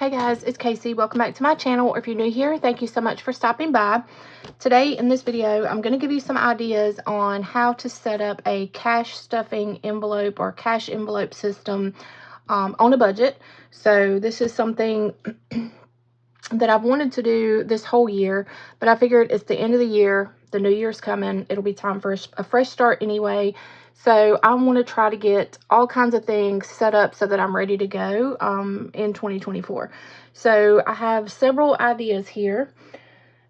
Hey guys, it's Casey. Welcome back to my channel. Or if you're new here, thank you so much for stopping by. Today in this video, I'm going to give you some ideas on how to set up a cash stuffing envelope or cash envelope system on a budget. So this is something that I've wanted to do this whole year, but I figured it's the end of the year, the new year's coming, it'll be time for a fresh start anyway. So I want to try to get all kinds of things set up so that I'm ready to go in 2024. So I have several ideas here,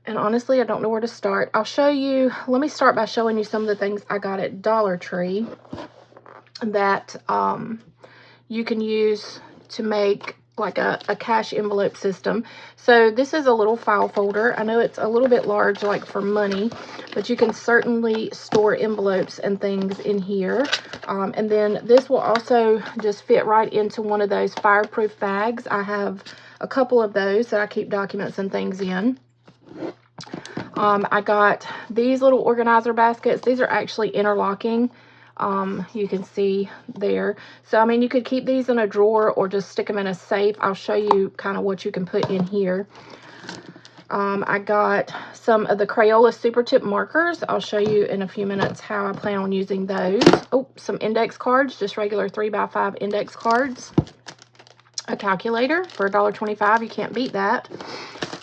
and honestly, I don't know where to start. I'll show you, let me start by showing you some of the things I got at Dollar Tree that you can use to make like a cash envelope system. So this is a little file folder. I know it's a little bit large, like for money, but you can certainly store envelopes and things in here. And then this will also just fit right into one of those fireproof bags. I have a couple of those that I keep documents and things in. I got these little organizer baskets. These are actually interlocking. You can see there. So, I mean, you could keep these in a drawer or just stick them in a safe. I'll show you kind of what you can put in here. I got some of the Crayola Super Tip markers. I'll show you in a few minutes how I plan on using those. Oh, some index cards, just regular 3x5 index cards. A calculator for $1.25. You can't beat that.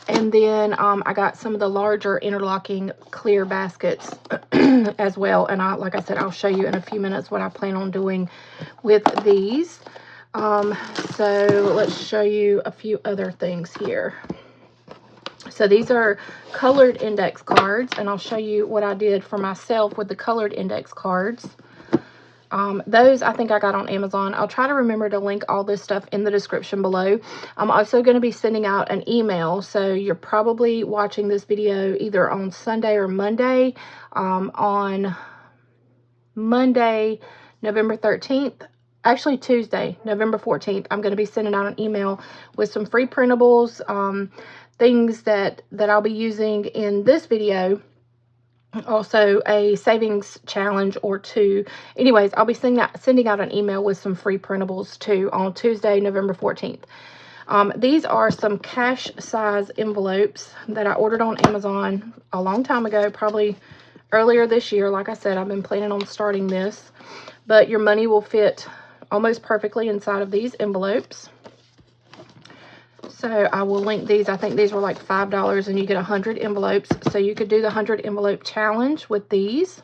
And then I got some of the larger interlocking clear baskets as well. And like I said, I'll show you in a few minutes what I plan on doing with these. So let's show you a few other things here. So these are colored index cards, and I'll show you what I did for myself with the colored index cards. Those I think I got on Amazon. I'll try to remember to link all this stuff in the description below. I'm also going to be sending out an email, so you're probably watching this video either on Sunday or Monday. On Monday, November 13th, actually Tuesday, November 14th, I'm going to be sending out an email with some free printables, things that I'll be using in this video. Also a savings challenge or two. Anyways, I'll be sending out an email with some free printables too on Tuesday, November 14th. These are some cash size envelopes that I ordered on Amazon a long time ago, probably earlier this year. Like I said, I've been planning on starting this, but your money will fit almost perfectly inside of these envelopes. So I will link these. I think these were like $5 and you get 100 envelopes. So you could do the 100 envelope challenge with these.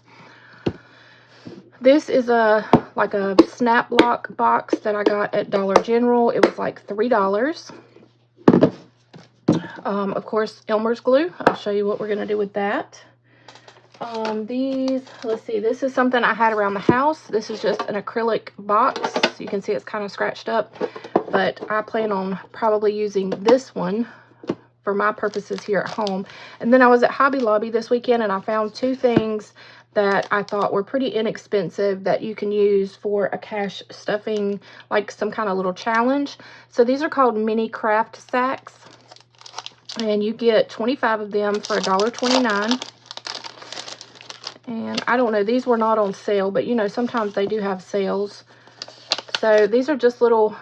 This is like a snap lock box that I got at Dollar General. It was like $3. Of course, Elmer's glue. I'll show you what we're going to do with that. These, let's see, this is something I had around the house. This is just an acrylic box. So you can see it's kind of scratched up. But I plan on probably using this one for my purposes here at home. And then I was at Hobby Lobby this weekend and I found two things that I thought were pretty inexpensive that you can use for a cash stuffing, like some kind of little challenge. So these are called mini craft sacks. And you get 25 of them for $1.29. And I don't know, these were not on sale, but you know, sometimes they do have sales. So these are just little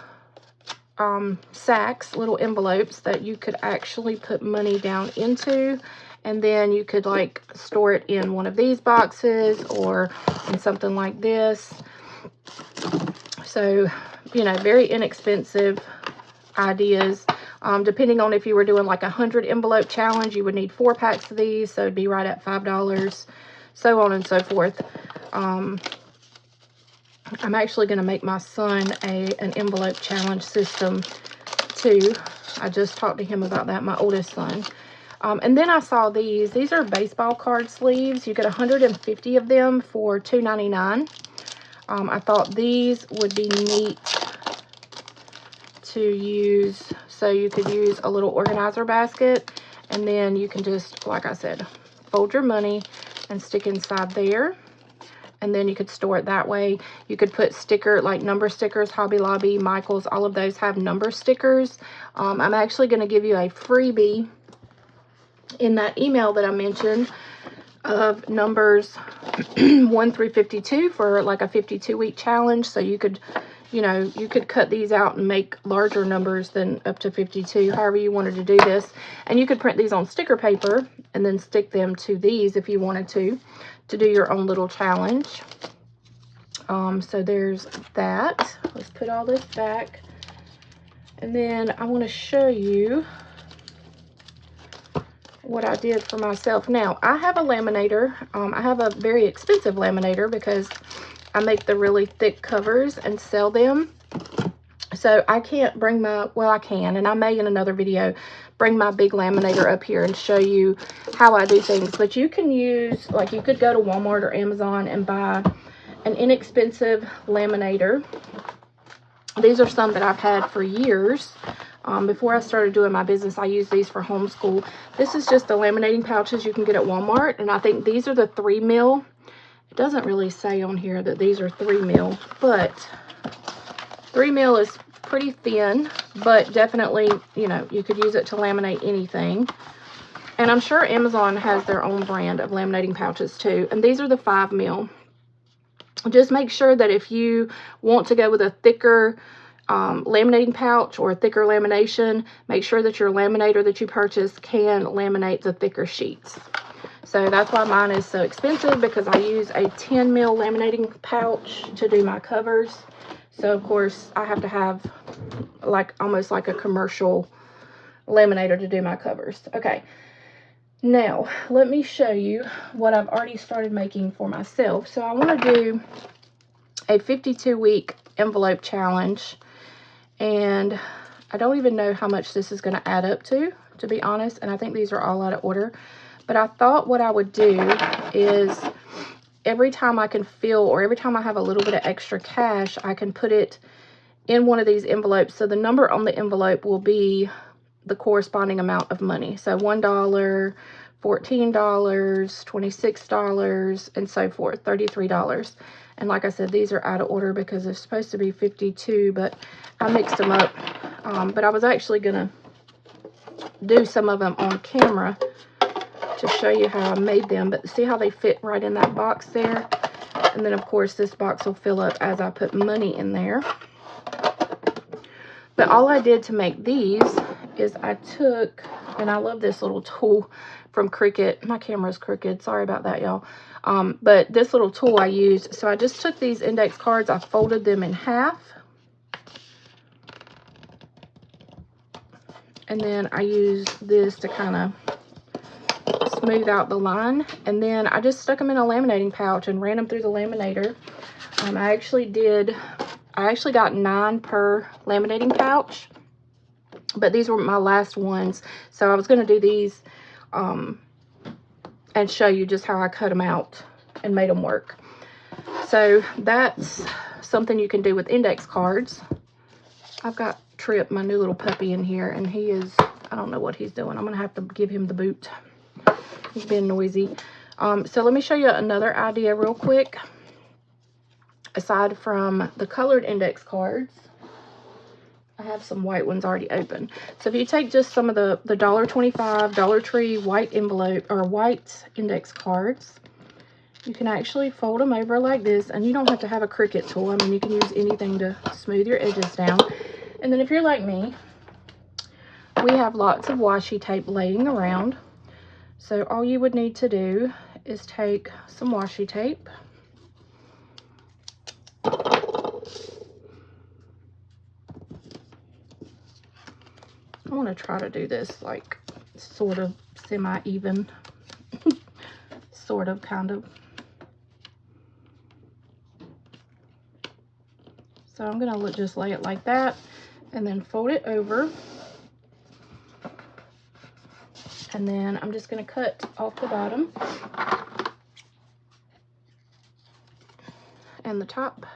sacks, little envelopes that you could actually put money down into, and then you could like store it in one of these boxes or in something like this. So, you know, very inexpensive ideas. Depending on if you were doing like a 100 envelope challenge, you would need 4 packs of these, so it'd be right at $5, so on and so forth. I'm actually going to make my son an envelope challenge system too. I just talked to him about that, my oldest son. And then I saw these. These are baseball card sleeves. You get 150 of them for $2.99. I thought these would be neat to use. So you could use a little organizer basket, and then you can just, like I said, fold your money and stick inside there. And then you could store it that way. You could put like number stickers. Hobby Lobby, Michael's, all of those have number stickers. I'm actually going to give you a freebie in that email that I mentioned of numbers 1 through 52 for like a 52-week challenge. So you could you know, you could cut these out and make larger numbers than up to 52, however you wanted to do this. And you could print these on sticker paper and then stick them to these if you wanted to do your own little challenge. So there's that. Let's put all this back. And then I want to show you what I did for myself. Now, I have a laminator. I have a very expensive laminator because I make the really thick covers and sell them. So I can't bring my, well, I can, and I may in another video bring my big laminator up here and show you how I do things. But you can use, like, you could go to Walmart or Amazon and buy an inexpensive laminator. These are some that I've had for years. Before I started doing my business, I used these for homeschool. This is just the laminating pouches you can get at Walmart, and I think these are the 3 mil. It doesn't really say on here that these are 3 mil, but 3 mil is pretty thin, but definitely, you know, you could use it to laminate anything. And I'm sure Amazon has their own brand of laminating pouches too. And these are the 5 mil. Just make sure that if you want to go with a thicker laminating pouch or a thicker lamination, make sure that your laminator that you purchase can laminate the thicker sheets. So that's why mine is so expensive, because I use a 10 mil laminating pouch to do my covers. So of course I have to have like almost like a commercial laminator to do my covers. Okay, now let me show you what I've already started making for myself. So I want to do a 52-week envelope challenge, and I don't even know how much this is going to add up to be honest, and I think these are all out of order. But I thought what I would do is every time I can feel, or every time I have a little bit of extra cash, I can put it in one of these envelopes. So the number on the envelope will be the corresponding amount of money. So $1, $14, $26, and so forth, $33. And like I said, these are out of order because they're supposed to be 52, but I mixed them up. But I was actually going to do some of them on camera to show you how I made them, but see how they fit right in that box there? And then of course this box will fill up as I put money in there. But all I did to make these is I took, and I love this little tool from Cricut. My camera's crooked, sorry about that, y'all. But this little tool I used, so I just took these index cards, I folded them in half, and then I used this to kind of smooth out the line, and then I just stuck them in a laminating pouch and ran them through the laminator. I actually got 9 per laminating pouch, but these were my last ones, so I was going to do these and show you just how I cut them out and made them work. So that's something you can do with index cards. I've got Trip, my new little puppy, in here, and he is, I don't know what he's doing. I'm gonna have to give him the boot. He's being noisy. So let me show you another idea real quick. Aside from the colored index cards, I have some white ones already open. So if you take just some of the $1.25 Dollar Tree white envelope or white index cards, you can actually fold them over like this, and you don't have to have a Cricut tool. I mean, you can use anything to smooth your edges down. And then if you're like me, we have lots of washi tape laying around. So all you would need to do is take some washi tape. I want to try to do this like sort of semi-even, sort of, kind of. So I'm going to just lay it like that and then fold it over. And then I'm just going to cut off the bottom and the top.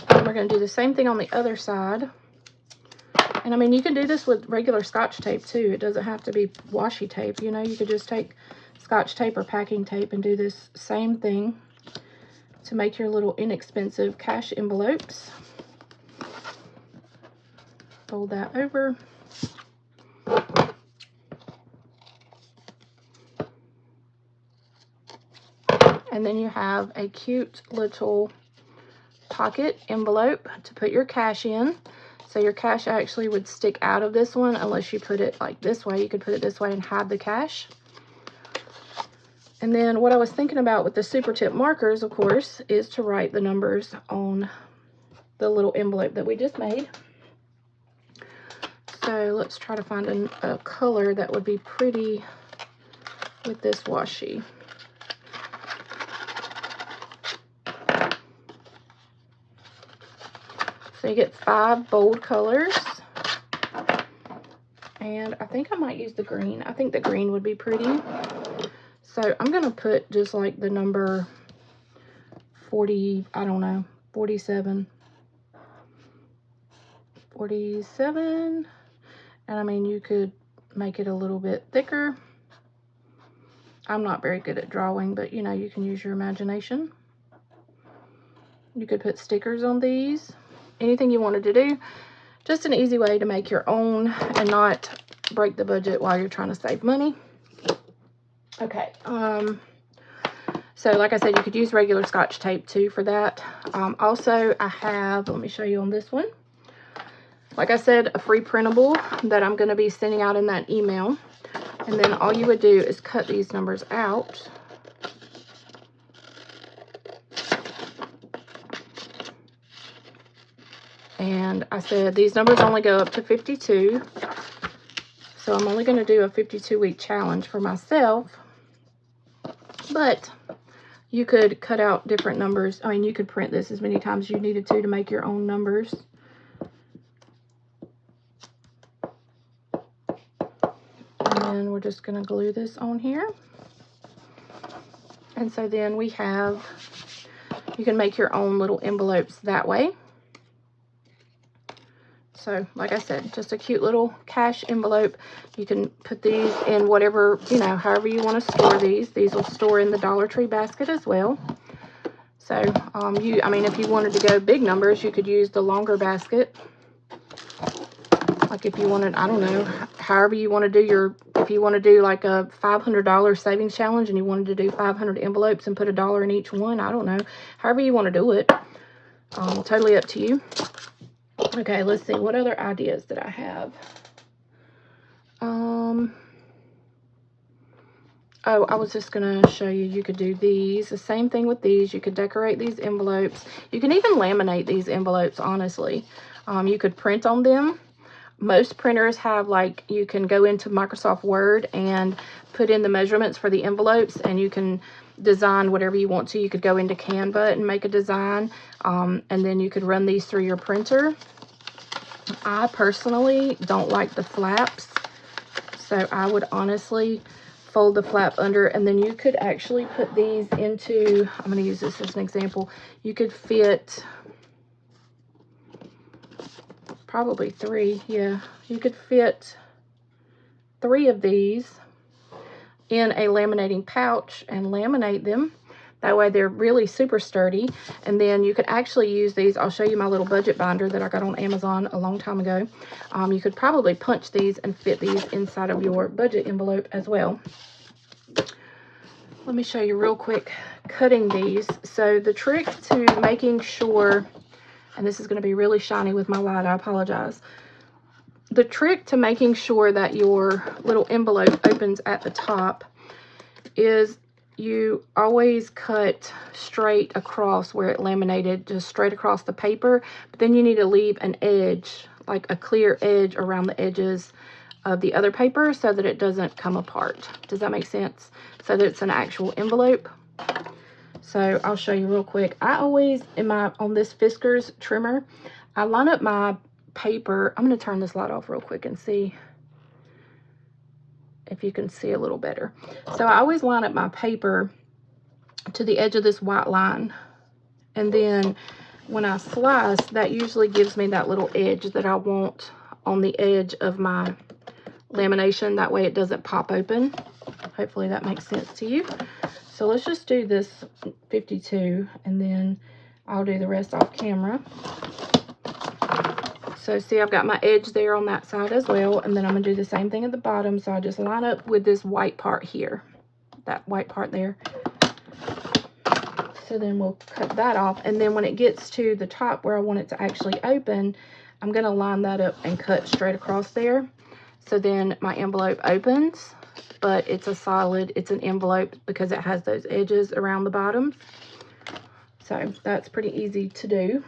And we're going to do the same thing on the other side. And I mean, you can do this with regular Scotch tape too. It doesn't have to be washi tape. You know, you could just take Scotch tape or packing tape and do this same thing to make your little inexpensive cash envelopes. Fold that over. And then you have a cute little pocket envelope to put your cash in. So your cash actually would stick out of this one unless you put it like this way. You could put it this way and hide the cash. And then what I was thinking about with the super tip markers, of course, is to write the numbers on the little envelope that we just made. So let's try to find a color that would be pretty with this washi. So you get 5 bold colors. And I think I might use the green. I think the green would be pretty. So I'm going to put just like the number 40, I don't know, 47. 47. And I mean, you could make it a little bit thicker. I'm not very good at drawing, but you know, you can use your imagination. You could put stickers on these. Anything you wanted to do. Just an easy way to make your own and not break the budget while you're trying to save money. Okay, so like I said, you could use regular Scotch tape too for that. Also, I have, let me show you on this one. Like I said, a free printable that I'm going to be sending out in that email. And then all you would do is cut these numbers out. And I said these numbers only go up to 52. So I'm only going to do a 52-week challenge for myself. But you could cut out different numbers. I mean, you could print this as many times as you needed to make your own numbers. And then we're just going to glue this on here. And so then we have, you can make your own little envelopes that way. So, like I said, just a cute little cash envelope. You can put these in whatever, you know, however you want to store these. These will store in the Dollar Tree basket as well. So, I mean, if you wanted to go big numbers, you could use the longer basket. Like if you wanted, I don't know, however you want to do your, if you want to do like a $500 savings challenge and you wanted to do 500 envelopes and put $1 in each one, I don't know. However you want to do it. Totally up to you. Okay, let's see. What other ideas did I have? Oh, I was just going to show you. You could do these. The same thing with these. You could decorate these envelopes. You can even laminate these envelopes, honestly. You could print on them. Most printers have, like, you can go into Microsoft Word and put in the measurements for the envelopes, and you can design whatever you want to. You could go into Canva and make a design, and then you could run these through your printer. I personally don't like the flaps, so I would honestly fold the flap under, and then you could actually put these into, I'm going to use this as an example. You could fit probably 3, yeah. You could fit 3 of these in a laminating pouch and laminate them. That way they're really super sturdy. And then you could actually use these. I'll show you my little budget binder that I got on Amazon a long time ago. You could probably punch these and fit these inside of your budget envelope as well. Let me show you real quick cutting these. So the trick to making sure, and this is going to be really shiny with my light, I apologize. The trick to making sure that your little envelope opens at the top is you always cut straight across where it laminated, just straight across the paper. But then you need to leave an edge, like a clear edge around the edges of the other paper so that it doesn't come apart. Does that make sense? So that it's an actual envelope. So I'll show you real quick. I always, on this Fiskars trimmer, I line up my paper. I'm going to turn this light off real quick and see if you can see a little better. So I always line up my paper to the edge of this white line. And then when I slice, that usually gives me that little edge that I want on the edge of my lamination. That way it doesn't pop open. Hopefully that makes sense to you. So let's just do this 52 and then I'll do the rest off camera. So see, I've got my edge there on that side as well, and then I'm going to do the same thing at the bottom. So I just line up with this white part here, that white part there. So then we'll cut that off. And then when it gets to the top where I want it to actually open, I'm going to line that up and cut straight across there. So then my envelope opens, but it's an envelope because it has those edges around the bottom. So that's pretty easy to do.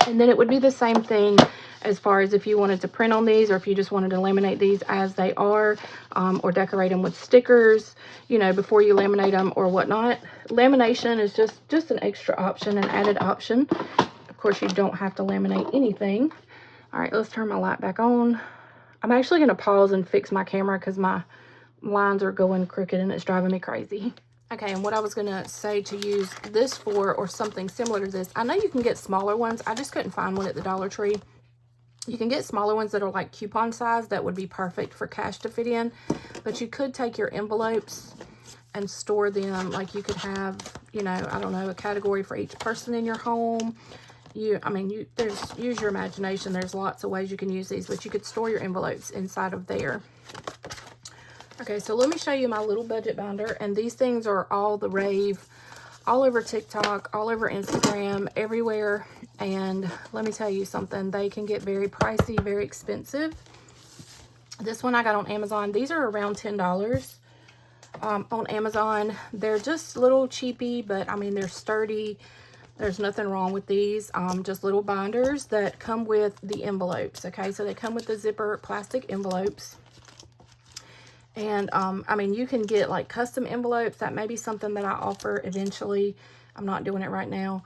And then it would be the same thing as far as if you wanted to print on these, or if you just wanted to laminate these as they are, or decorate them with stickers, you know, before you laminate them or whatnot. Lamination is just an extra option, an added option. Of course, you don't have to laminate anything. All right, let's turn my light back on. I'm actually going to pause and fix my camera because my lines are going crooked and it's driving me crazy. Okay, and what I was going to say to use this for, or something similar to this, I know you can get smaller ones. I just couldn't find one at the Dollar Tree. You can get smaller ones that are like coupon size. That would be perfect for cash to fit in. But you could take your envelopes and store them. Like you could have, you know, I don't know, a category for each person in your home. Use your imagination. There's lots of ways you can use these, but you could store your envelopes inside of there. Okay, so let me show you my little budget binder. And these things are all the rave, all over TikTok, all over Instagram, everywhere. And let me tell you something, they can get very pricey, very expensive. This one I got on Amazon. These are around $10 on Amazon. They're just little cheapy, but I mean, they're sturdy. There's nothing wrong with these. Just little binders that come with the envelopes. Okay, so they come with the zipper plastic envelopes. And I mean, you can get like custom envelopes. That may be something that I offer eventually. I'm not doing it right now.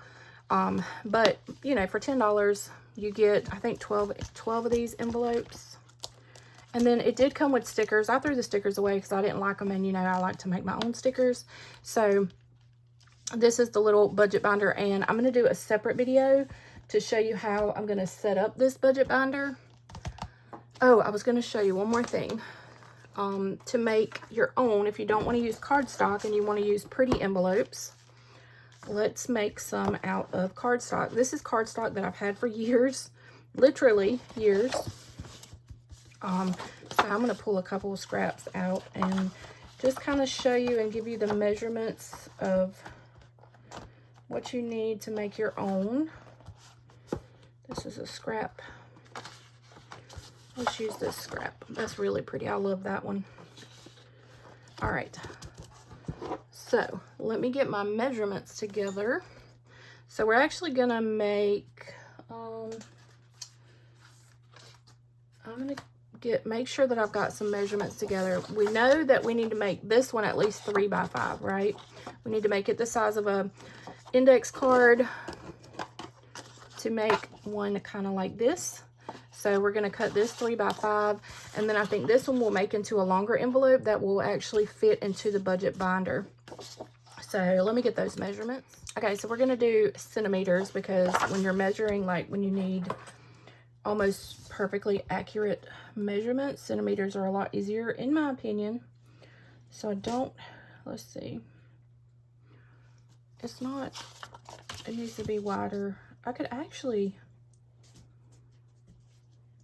But you know, for $10 you get, I think 12 of these envelopes. And then it did come with stickers. I threw the stickers away because I didn't like them, and you know, I like to make my own stickers. So this is the little budget binder, and I'm going to do a separate video to show you how I'm going to set up this budget binder. Oh, I was going to show you one more thing. To make your own, if you don't want to use cardstock and you want to use pretty envelopes, let's make some out of cardstock. This is cardstock that I've had for years, literally years. So I'm going to pull a couple of scraps out and just kind of show you and give you the measurements of what you need to make your own. This is a scrap. Let's use this scrap. That's really pretty. I love that one. All right. So let me get my measurements together. So we're actually going to make, I'm going to make sure that I've got some measurements together. We know that we need to make this one at least 3 by 5, right? We need to make it the size of a index card to make one kind of like this. So we're going to cut this 3 by 5, and then I think this one will make into a longer envelope that will actually fit into the budget binder. So let me get those measurements. Okay, so we're going to do centimeters, because when you're measuring, like when you need almost perfectly accurate measurements, centimeters are a lot easier in my opinion. So I don't, let's see. It's not, it needs to be wider. I could actually,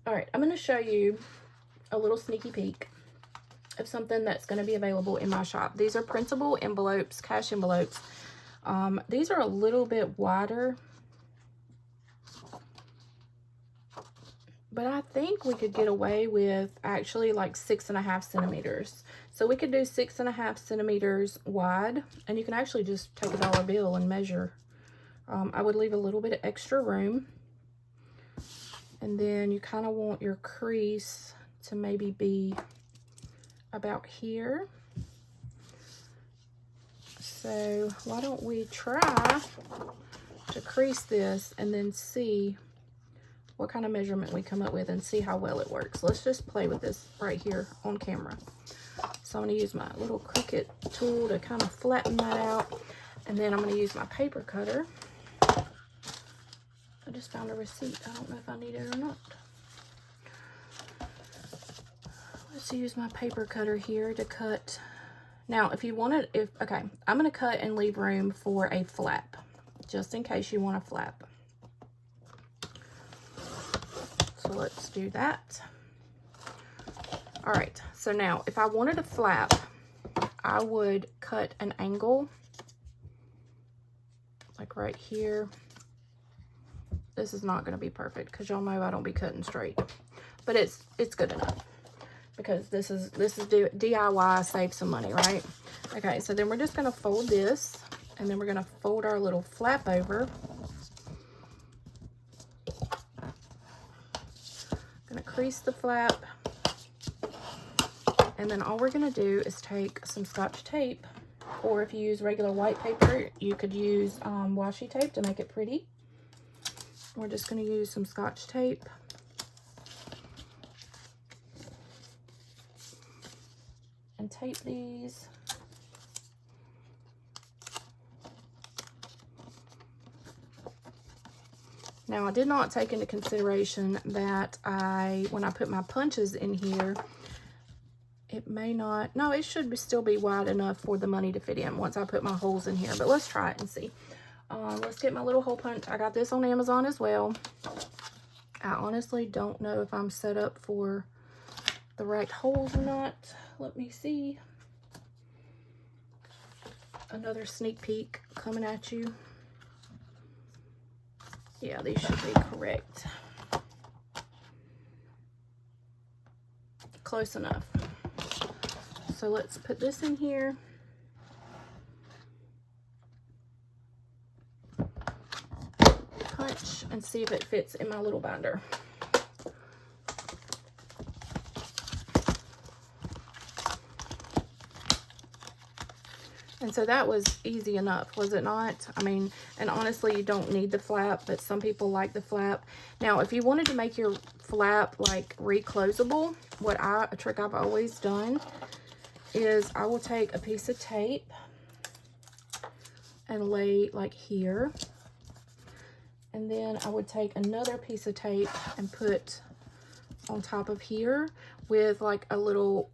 all right, I'm going to show you a little sneaky peek of something that's going to be available in my shop. These are printable envelopes, cash envelopes. These are a little bit wider, but I think we could get away with actually like 6.5 centimeters. So we could do 6.5 centimeters wide, and you can actually just take a dollar bill and measure. I would leave a little bit of extra room. And then you kind of want your crease to maybe be about here. So why don't we try to crease this and then see what kind of measurement we come up with and see how well it works. Let's just play with this right here on camera. So I'm going to use my little Cricut tool to kind of flatten that out. And then I'm going to use my paper cutter. I just found a receipt. I don't know if I need it or not. Let's use my paper cutter here to cut. Now, if you want it, okay, I'm going to cut and leave room for a flap, just in case you want a flap. So let's do that. All right, so now if I wanted a flap, I would cut an angle right here. This is not going to be perfect because y'all know I don't be cutting straight, but it's good enough because this is DIY, save some money, right? Okay, so then we're just going to fold this, and then we're going to fold our little flap over. Going to crease the flap, and then all we're going to do is take some Scotch tape, or if you use regular white paper, you could use washi tape to make it pretty. We're just going to use some Scotch tape. And tape these. Now, I did not take into consideration that when I put my punches in here, it may not, no, it should still be wide enough for the money to fit in once I put my holes in here, but let's try it and see. Let's get my little hole punch. I got this on Amazon as well. I honestly don't know if I'm set up for the right holes or not. Let me see. Another sneak peek coming at you. Yeah, these should be correct. Close enough. So let's put this in here. Punch and see if it fits in my little binder. And so that was easy enough, was it not? I mean, and honestly, you don't need the flap, but some people like the flap. Now, if you wanted to make your flap like reclosable, a trick I've always done is I will take a piece of tape and lay like here. And then I would take another piece of tape and put on top of here with like a little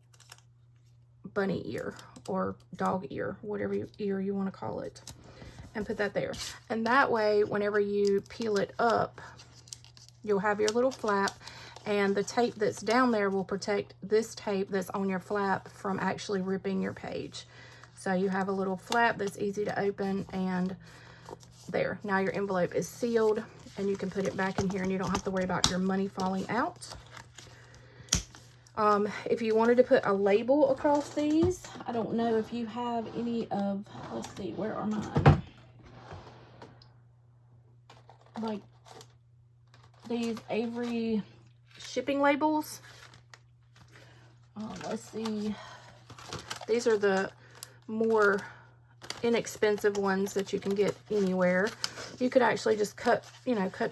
bunny ear or dog ear, whatever ear you want to call it, and put that there. And that way, whenever you peel it up, you'll have your little flap, and the tape that's down there will protect this tape that's on your flap from actually ripping your page. So you have a little flap that's easy to open, and there. Now your envelope is sealed, and you can put it back in here, and you don't have to worry about your money falling out. If you wanted to put a label across these, I don't know if you have any of, let's see, where are mine? Like these Avery shipping labels. Let's see. These are the more inexpensive ones that you can get anywhere. You could actually just cut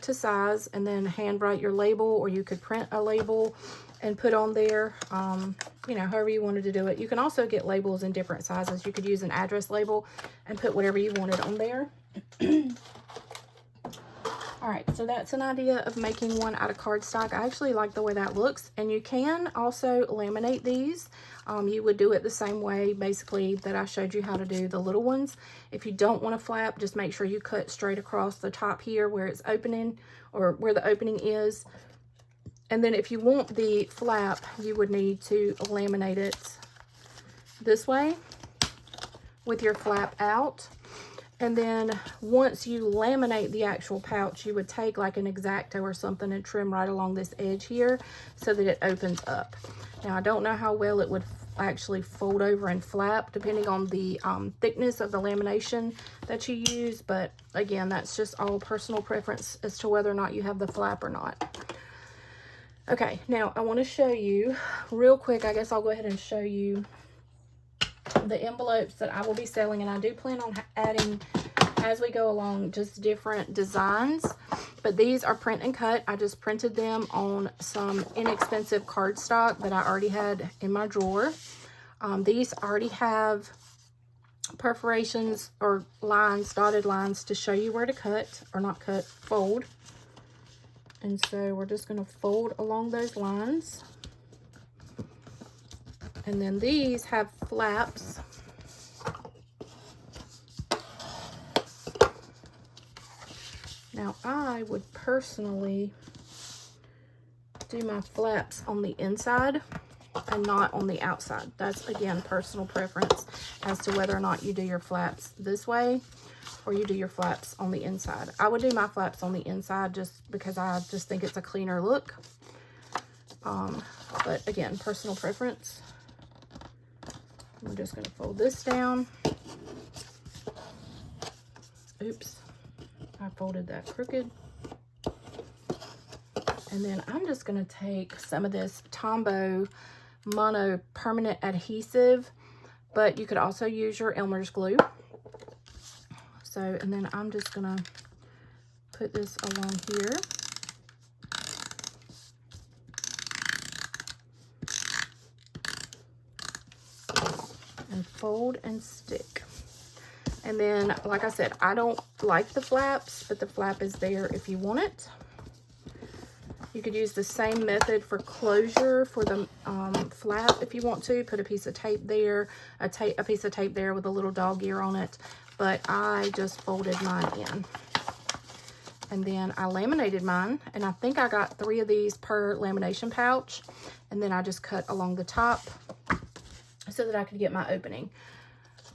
to size and then handwrite your label, or you could print a label and put on there, however you wanted to do it. You can also get labels in different sizes. You could use an address label and put whatever you wanted on there. All right, so that's an idea of making one out of cardstock. I actually like the way that looks, and you can also laminate these. You would do it the same way, basically, that I showed you how to do the little ones. If you don't want to flap, just make sure you cut straight across the top here where it's opening, or where the opening is. And then if you want the flap, you would need to laminate it this way with your flap out. And then once you laminate the actual pouch, you would take like an X-Acto or something and trim right along this edge here so that it opens up. Now, I don't know how well it would actually fold over and flap depending on the thickness of the lamination that you use. But again, that's just all personal preference as to whether or not you have the flap or not. Okay, now I want to show you real quick. I guess I'll go ahead and show you the envelopes that I will be selling, and I do plan on adding, as we go along, just different designs. But these are print and cut. I just printed them on some inexpensive cardstock that I already had in my drawer. These already have perforations or lines, dotted lines, to show you where to cut, or not cut, fold. And so we're just going to fold along those lines. And then these have flaps. Now, I would personally do my flaps on the inside and not on the outside. That's, again, personal preference as to whether or not you do your flaps this way or you do your flaps on the inside. I would do my flaps on the inside just because I just think it's a cleaner look. But again, personal preference. I'm just going to fold this down. Oops, I folded that crooked. And then I'm just going to take some of this Tombow Mono Permanent Adhesive, but you could also use your Elmer's glue. So, and then I'm just going to put this along here. And fold and stick. And then, like I said, I don't like the flaps, but the flap is there if you want it. You could use the same method for closure for the flap if you want to. Put a piece of tape there, a piece of tape there with a little dog ear on it. But I just folded mine in. And then I laminated mine, and I think I got 3 of these per lamination pouch. And then I just cut along the top so that I could get my opening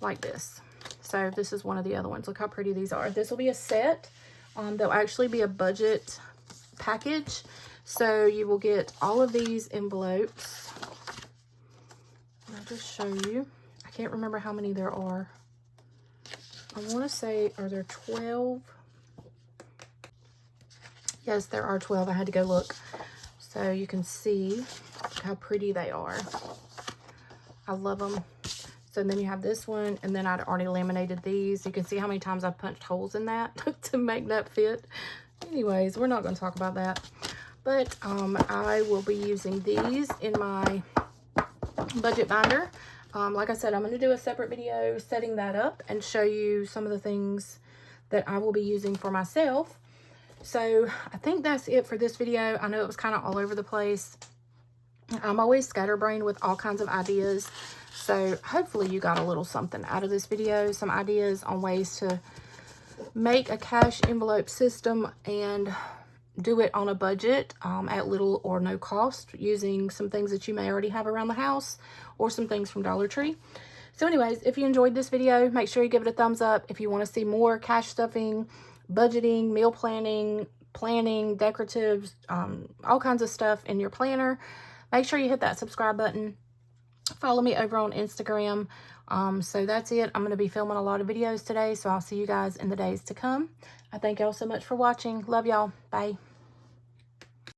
like this. So this is one of the other ones. Look how pretty these are. This will be a set. They'll actually be a budget package. So you will get all of these envelopes. I'll just show you. I can't remember how many there are. I want to say, are there 12? Yes, there are 12. I had to go look. So you can see how pretty they are. I love them. So then you have this one, and then I'd already laminated these. You can see how many times I've punched holes in that to make that fit. Anyways, we're not going to talk about that. But I will be using these in my budget binder. Like I said, I'm going to do a separate video setting that up and show you some of the things that I will be using for myself. So I think that's it for this video. I know it was kind of all over the place. I'm always scatterbrained with all kinds of ideas. So hopefully you got a little something out of this video. Some ideas on ways to make a cash envelope system and do it on a budget at little or no cost, using some things that you may already have around the house or some things from Dollar Tree. So anyways, if you enjoyed this video, make sure you give it a thumbs up. If you want to see more cash stuffing, budgeting, meal planning, decoratives, all kinds of stuff in your planner, make sure you hit that subscribe button. Follow me over on Instagram. So that's it. I'm going to be filming a lot of videos today, so I'll see you guys in the days to come. I thank y'all so much for watching. Love y'all. Bye.